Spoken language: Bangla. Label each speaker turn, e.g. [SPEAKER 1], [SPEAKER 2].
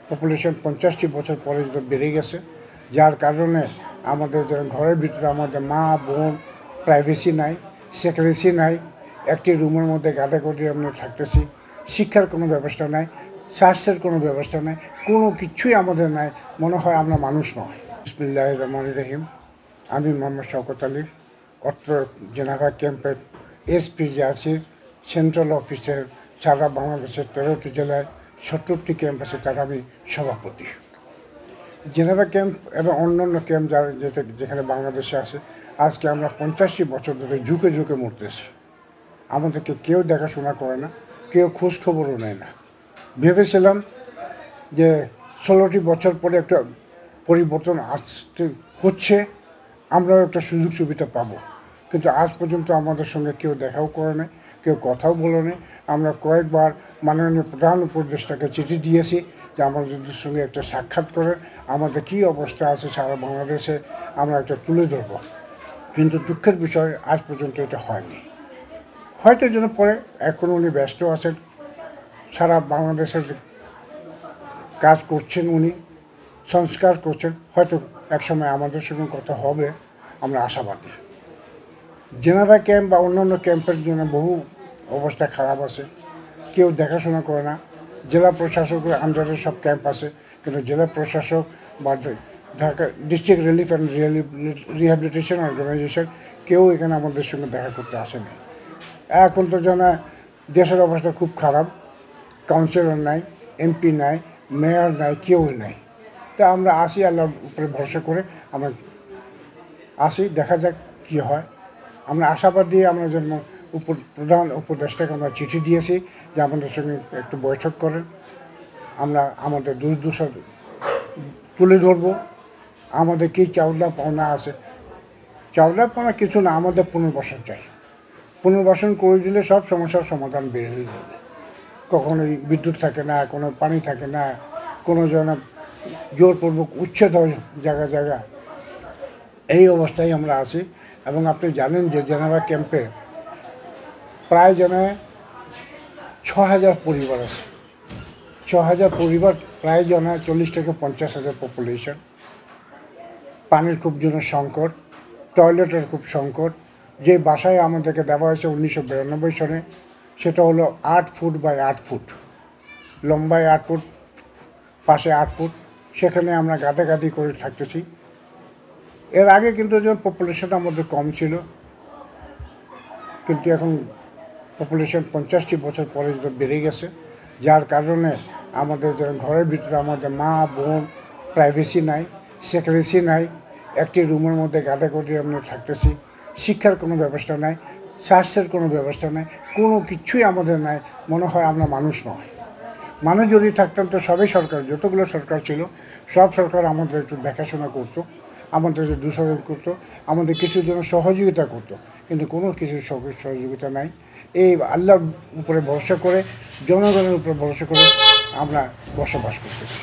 [SPEAKER 1] পপুলেশন 50টি বছর পরে বেড়ে গেছে, যার কারণে আমাদের ঘরের ভিতরে আমাদের মা বোন প্রাইভেসি নাই, সিকিউরিটি নাই, একটি রুমের মধ্যে গাদা করে আমরা থাকতেছি। শিক্ষার কোনো ব্যবস্থা নাই, স্বাস্থ্যের কোনো ব্যবস্থা নাই, কোনো কিছুই আমাদের নাই, মনে হয় আমরা মানুষ নয়। বিসমিল্লাহির রহমানির রহিম। আমি মোহাম্মদ শওকত আলী, অত্র জেনেভা ক্যাম্পের এসপিজি আছি। সেন্ট্রাল অফিসের সারা বাংলাদেশের 13টি জেলায় 70টি ক্যাম্প আছে, তার আমি সভাপতি। জেনেভা ক্যাম্প এবং অন্যান্য ক্যাম্প যেখানে বাংলাদেশে আছে, আজকে আমরা 50টি বছর ধরে ঝুঁকে ঝুঁকে মরতেছি। আমাদেরকে কেউ দেখাশোনা করে না, কেউ খোঁজখবরও নেয় না। ভেবেছিলাম যে 16টি বছর পরে একটা পরিবর্তন আসতে হচ্ছে, আমরাও একটা সুযোগ সুবিধা পাবো, কিন্তু আজ পর্যন্ত আমাদের সঙ্গে কেউ দেখাও করে না, কেউ কথাও বলে নেই। আমরা কয়েকবার মাননীয় প্রধান উপদেষ্টাকে চিঠি দিয়েছি যে আমাদের সঙ্গে একটা সাক্ষাৎ করে আমাদের কী অবস্থা আছে সারা বাংলাদেশে আমরা একটা তুলে ধরব, কিন্তু দুঃখের বিষয় আজ পর্যন্ত এটা হয়নি। হয়তো যেন পরে, এখন উনি ব্যস্ত আছেন, সারা বাংলাদেশের কাজ করছেন, উনি সংস্কার করছেন, হয়তো একসময় আমাদের সঙ্গে কথা হবে, আমরা আশাবাদী। জেনেভা ক্যাম্প বা অন্যান্য ক্যাম্পের জন্য বহু অবস্থা খারাপ আছে, কেউ দেখাশোনা করে না। জেলা প্রশাসকের আন্ডারে সব ক্যাম্প আছে, কিন্তু জেলা প্রশাসক বা Dhaka district relief and rehabilitation organisation কেউ এখানে আমাদের সঙ্গে দেখা করতে আসেনি। এখন তো যেন দেশের অবস্থা খুব খারাপ, কাউন্সিলর নাই, এমপি নাই, মেয়র নাই, কেউই নাই। তা আমরা আসি আল্লাহর উপরে ভরসা করে, আমরা আসি, দেখা যাক কী হয়। আমরা আশাবাদী। আমরা যেন প্রধান উপদেষ্টাকে আমরা চিঠি দিয়েছি যে আমাদের সঙ্গে একটু বৈঠক করেন, আমরা আমাদের দুর্দশা তুলে ধরবো। আমাদের কী চাওলা পাওনা আছে, চাওলা পাওনা কিছু না, আমাদের পুনর্বাসন চাই। পুনর্বাসন করে দিলে সব সমস্যার সমাধান বের হয়ে যাবে। কখনোই বিদ্যুৎ থাকে না, কোনো পানি থাকে না, কোনো যেন জোরপূর্বক উচ্ছেদ হয় জায়গা জায়গা, এই অবস্থায় আমরা আছি। এবং আপনি জানেন যে জেনেভা ক্যাম্পে প্রায় যেন 6000 পরিবার আছে। 6000 পরিবার, প্রায় যেন 40 থেকে 50,000 পপুলেশন। পানির খুব যেন সংকট, টয়লেটের খুব সংকট। যে বাসায় আমাদেরকে দেওয়া হয়েছে 1992 সনে, সেটা হলো 8 ফুট বাই 8 ফুট, লম্বায় 8 ফুট, পাশে 8 ফুট। সেখানে আমরা গাদাগাদি করে থাকতেছি। এর আগে কিন্তু যেমন পপুলেশন আমাদের কম ছিল, কিন্তু এখন পপুলেশন 50টি বছর পরে বেড়ে গেছে, যার কারণে আমাদের ঘরের ভিতরে আমাদের মা বোন প্রাইভেসি নাই, সিকিউরিটি নাই, একটি রুমের মধ্যে গাদা করে আমরা থাকতেছি। শিক্ষার কোনো ব্যবস্থা নাই, স্বাস্থ্যের কোনো ব্যবস্থা নাই, কোনো কিছুই আমাদের নাই, মনে হয় আমরা মানুষ নয়। মানুষ যদি থাকতাম তো সবই সরকার, যতগুলো সরকার ছিল সব সরকার আমাদের একটু দেখাশোনা করতো, আমাদের দূষণ করতো, আমাদের কিছুর জন্য সহযোগিতা করতো, কিন্তু কোনো কিছুর সহযোগিতা নাই। এই আল্লাহর উপরে ভরসা করে, জনগণের উপরে ভরসা করে আমরা বসবাস করতেছি।